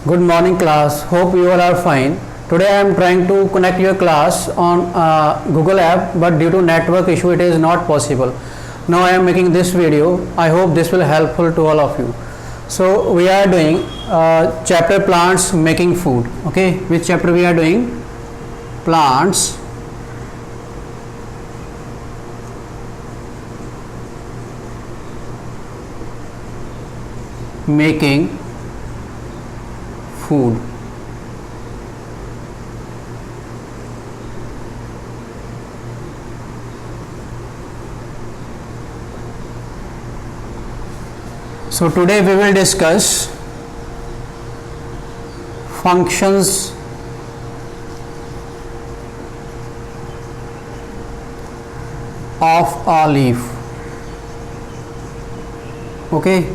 Good morning class. Hope you all are fine. Today I am trying to connect your class on Google app, but due to network issue it is not possible. Now I am making this video. I hope this will helpful to all of you. So we are doing chapter plants making food. Okay, which chapter we are doing? Plants making food. So today we will discuss functions of a leaf. Okay.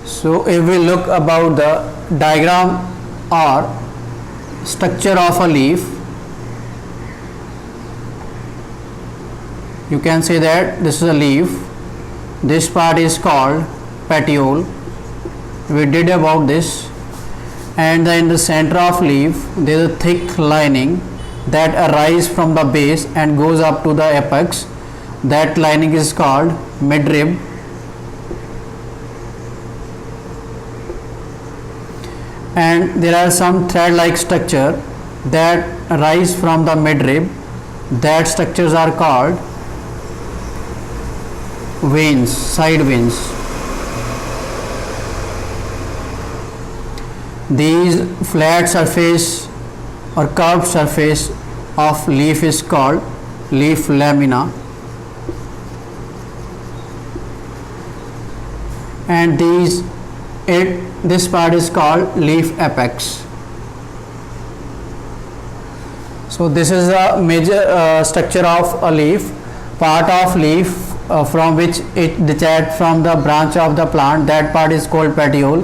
So if we look about the diagram or structure of a leaf, you can say that this is a leaf. This part is called petiole. We did about this, and then in the center of leaf there is a thick lining that arises from the base and goes up to the apex. That lining is called midrib. And there are some thread-like structure that rise from the midrib. That structures are called veins, side veins. These flat surface or curved surface of leaf is called leaf lamina, and this part is called leaf apex. So this is a major structure of a leaf, part of leaf from which it detaches from the branch of the plant. That part is called petiole,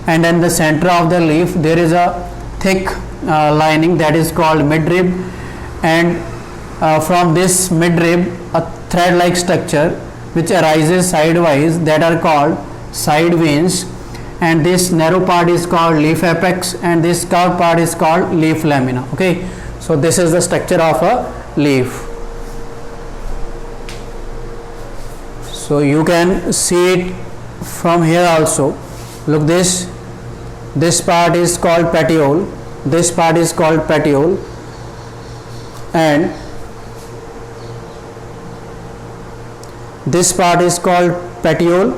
and in the center of the leaf there is a thick lining that is called midrib, and from this midrib a thread-like structure which arises sidewise that are called side veins, and this narrow part is called leaf apex, and this curved part is called leaf lamina. Okay, so this is the structure of a leaf. So you can see it from here also. Look, this part is called petiole, this part is called petiole, and this part is called petiole.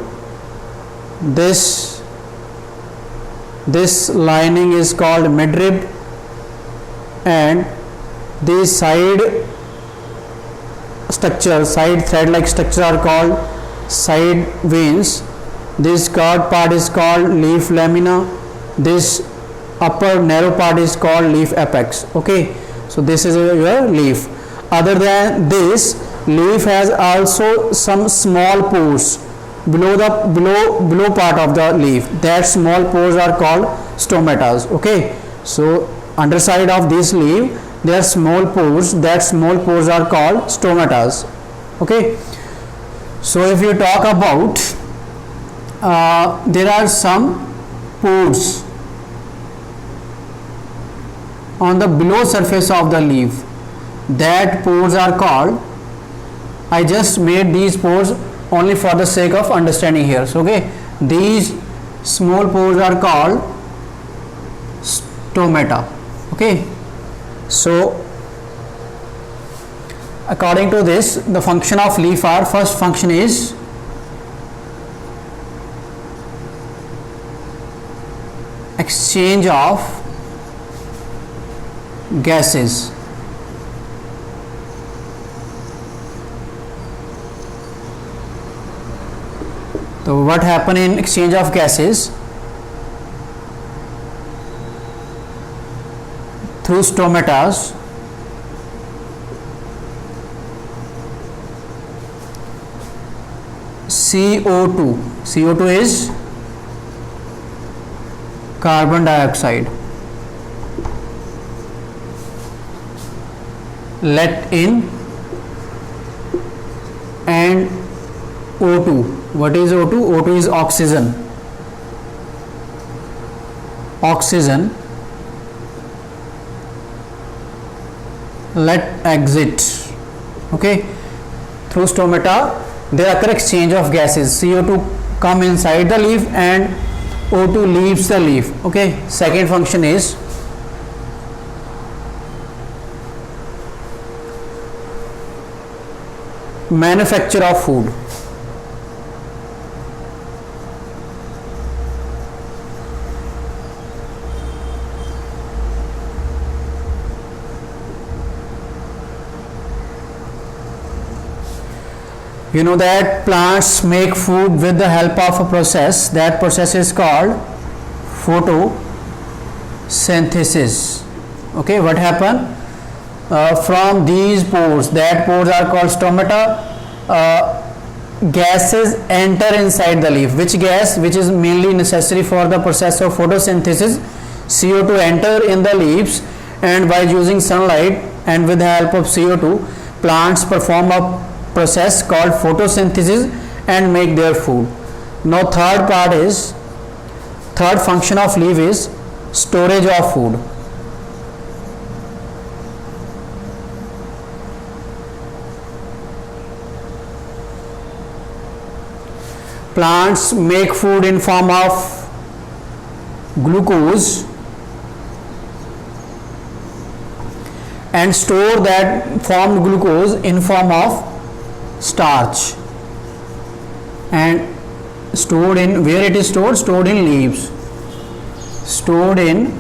This lining is called midrib, and these side thread-like structure are called side veins. This curved part is called leaf lamina. This upper narrow part is called leaf apex. Okay, so this is your leaf. Other than this, leaf has also some small pores below part of the leaf. That small pores are called stomatas. Okay, so underside of this leaf there are small pores. That small pores are called stomatas. Okay, so if you talk about there are some pores on the below surface of the leaf. That pores are called, I just made these pores only for the sake of understanding here. So okay, these small pores are called stomata. Okay, so according to this, the function of leaf are: first function is exchange of gases. So what happen in exchange of gases? Through stomatas, CO2 is carbon dioxide, let in, and O2 What is O2? O2 is oxygen. Oxygen. Let exit. Okay, through stomata there occur exchange of gases. CO2 come inside the leaf and O2 leaves the leaf. Okay, second function is manufacture of food. You know that plants make food with the help of a process. That process is called photosynthesis. Okay, what happened? From these pores, that pores are called stomata, gases enter inside the leaf. Which gas? Which is mainly necessary for the process of photosynthesis. CO2 enter in the leaves, and by using sunlight and with the help of CO2, plants perform a process called photosynthesis and make their food. Now third function of leaf is storage of food. Plants make food in form of glucose and store that formed glucose in form of starch, and stored in, where it is stored? Stored in leaves. Stored in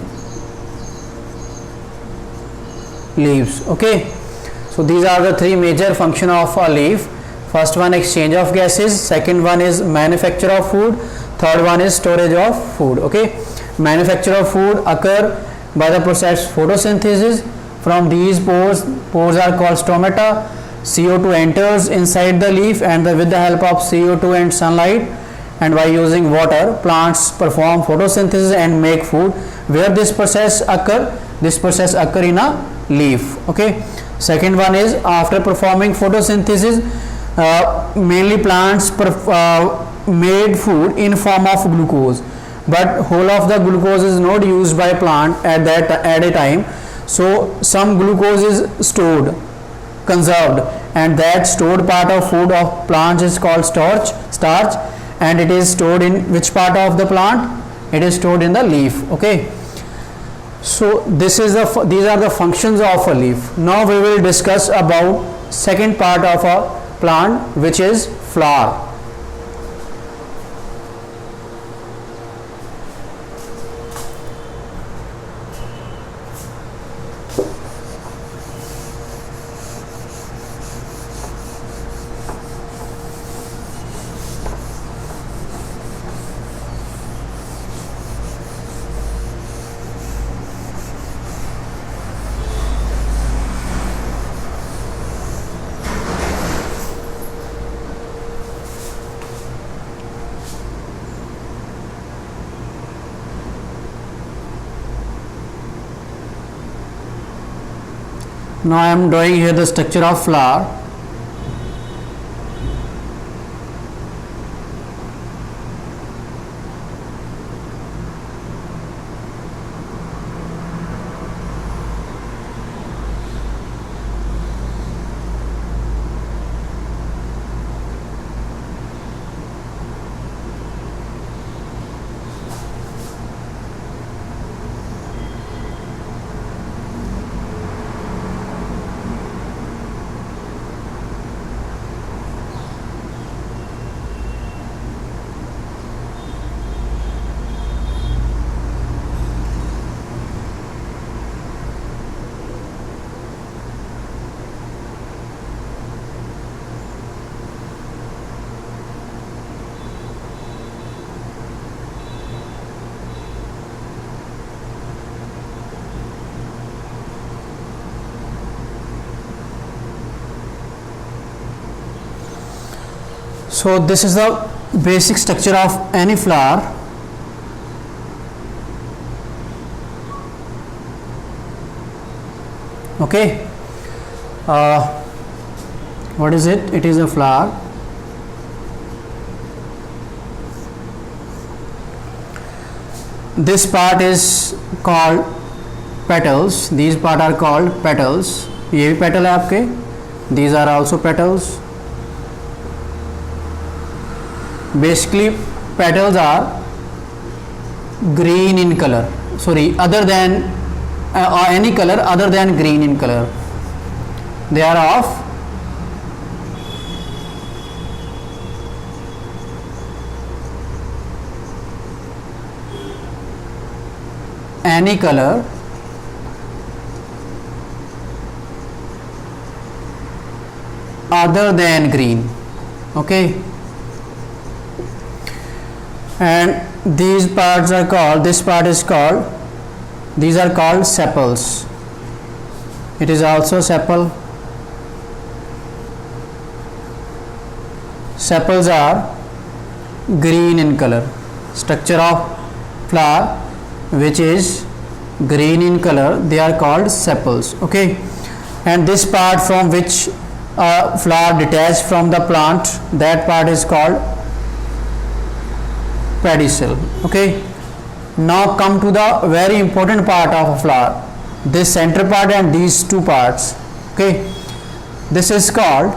leaves. Okay, so these are the three major function of a leaf. First one, exchange of gases. Second one is manufacture of food. Third one is storage of food. Okay, manufacture of food occur by the process photosynthesis. From these pores are called stomata. CO2 enters inside the leaf, and with the help of CO2 and sunlight and by using water, plants perform photosynthesis and make food. Where this process occur? This process occur in a leaf. Okay, second one is after performing photosynthesis, mainly plants made food in form of glucose, but whole of the glucose is not used by plant at a time. So some glucose is stored, conserved, and that stored part of food of plants is called starch, and it is stored in which part of the plant? It is stored in the leaf. Okay, so these are the functions of a leaf. Now we will discuss about second part of a plant, which is flower. Now I am drawing here the structure of flower. So this is the basic structure of any flower. Okay, what is it? It is a flower. this part is called petals. These part are called petals. ये भी petal है आपके. These are also petals. Basically petals are green in color, sorry, other than or any color other than green in color. They are of any color other than green. Okay, and these parts are called, this part is called, these are called sepals. It is also sepal. Sepals are green in color. Structure of flower which is green in color, they are called sepals. Okay, and this part from which flower detached from the plant, that part is called pedicel. Okay, now come to the very important part of a flower, this center part and these two parts. Okay, this is called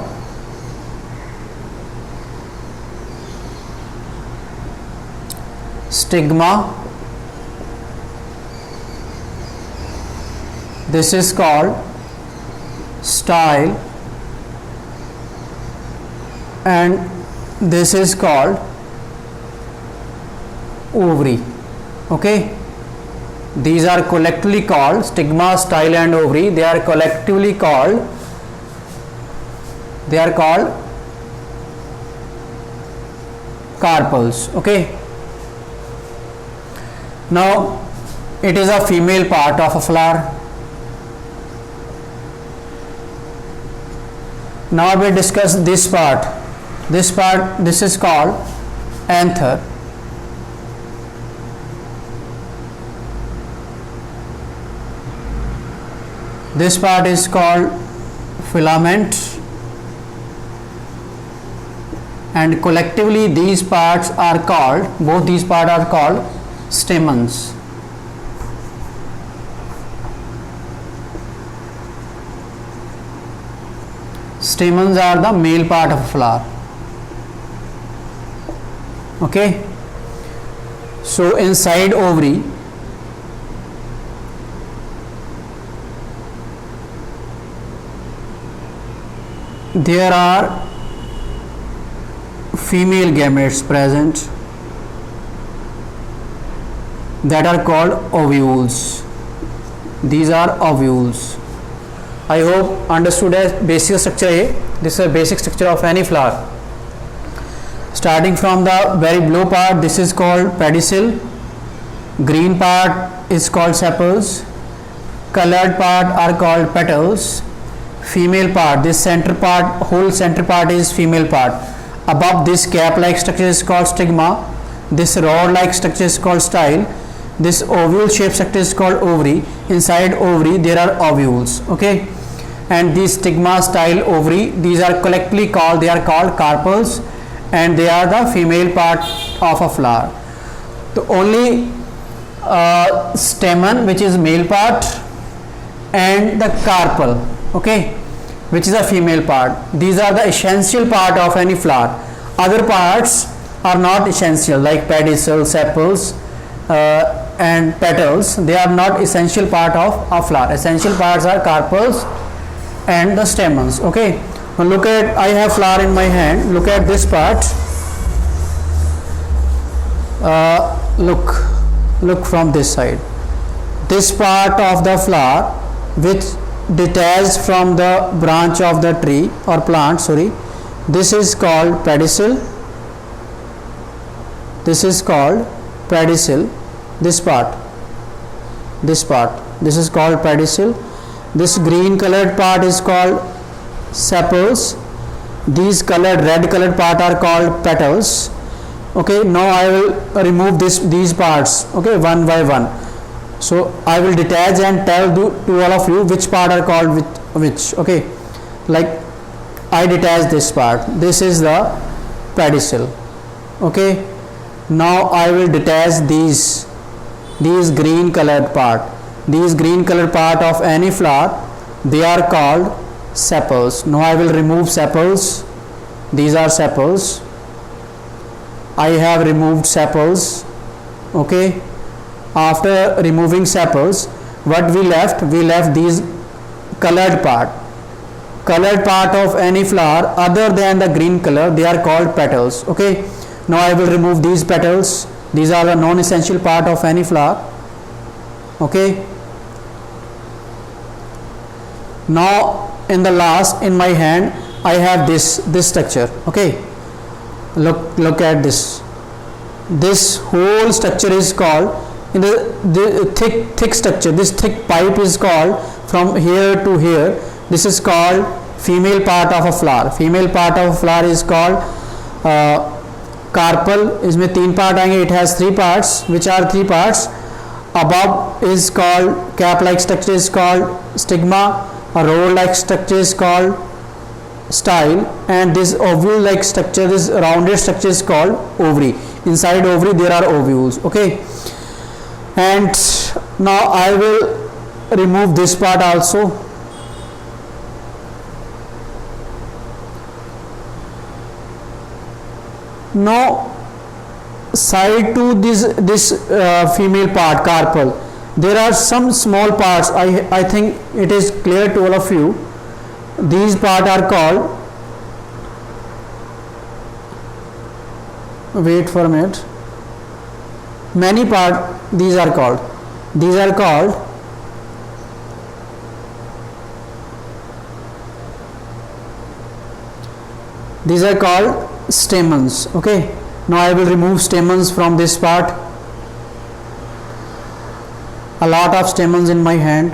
stigma, this is called style, and this is called ovary. Okay, these are collectively called stigma, style and ovary. They are collectively called, they are called carpels. Okay, now it is a female part of a flower. Now we discuss this part. This part, this is called anther. This part is called filament, and collectively these parts are called, both these parts are called stamens. Stamens are the male part of a flower. Okay, so inside ovary there are female gametes present that are called ovules. These are ovules. I hope understood as basic structure. This is a basic structure of any flower. Starting from the very below part, this is called pedicel. Green part is called sepals. Colored part are called petals. Female part, this center part, whole center part is female part. Above this cap like structure is called stigma. This rod like structure is called style. This ovule shaped structure is called ovary. Inside ovary there are ovules. Okay, and these stigma, style, ovary, these are collectively called, they are called carpels, and they are the female part of a flower. The only stamen which is male part and the carpel, okay, which is a female part. These are the essential part of any flower. Other parts are not essential, like pedicel, sepals and petals. They are not essential part of a flower. Essential parts are carpels and the stamens. Okay, now look at, I have flower in my hand. Look at this part. Look from this side. This part of the flower which detached from the branch of the tree or plant, sorry, this is called pedicel. This is called pedicel. This part, this is called pedicel. This green colored part is called sepals. These colored, red colored part are called petals. Okay, now I will remove these parts, okay, one by one. So I will detach and tell to all of you which part are called which. Okay, like I detach this part. This is the pedicel. Okay, now I will detach these these green colored part. These green colored part of any flower, they are called sepals. Now I will remove sepals. These are sepals. I have removed sepals. Okay. After removing sepals, what we left? We left these colored part. Colored part of any flower other than the green color, they are called petals. Okay. Now I will remove these petals. These are the non-essential part of any flower. Okay. Now in the last, in my hand, I have this structure. Okay. Look at this. This whole structure is called, in the thick structure, this thick pipe is called from here to here. This is called female part of a flower. Female part of a flower is called carpel. इसमें 3 part आएंगे. It has 3 parts. Which are 3 parts? Above is called cap-like structure is called stigma. A roll-like structure is called style, and this ovule-like structure, this rounded structure is called ovary. Inside ovary there are ovules. Okay. And now I will remove this part also. Now side to this female part, carpel, there are some small parts. I think it is clear to all of you. These parts are called, wait for a minute, many parts. These are called stamens. Okay. Now I will remove stamens from this part. A lot of stamens in my hand.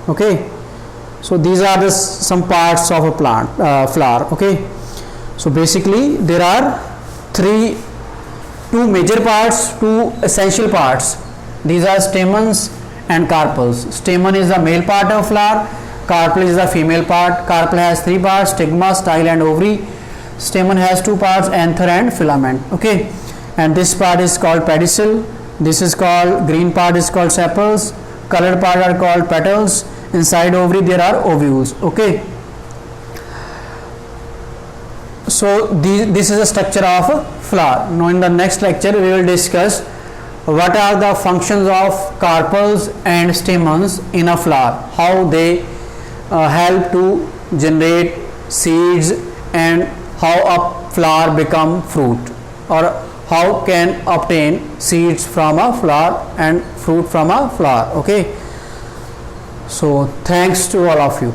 Okay. So these are the some parts of a plant flower. Okay. So basically there are two major parts, 2 essential parts. These are stamens and carpels. Stamen is the male part of flower. Carpel is the female part. Carpel has 3 parts: stigma, style, and ovary. Stamen has 2 parts: anther and filament. Okay. And this part is called pedicel. This is called, green part is called sepals. Colored part are called petals. Inside ovary there are ovules. Okay. So this is the structure of a flower. Now in the next lecture we will discuss what are the functions of carpels and stamens in a flower, how they help to generate seeds, and how a flower become fruit, or how can obtain seeds from a flower and fruit from a flower. Okay. So thanks to all of you.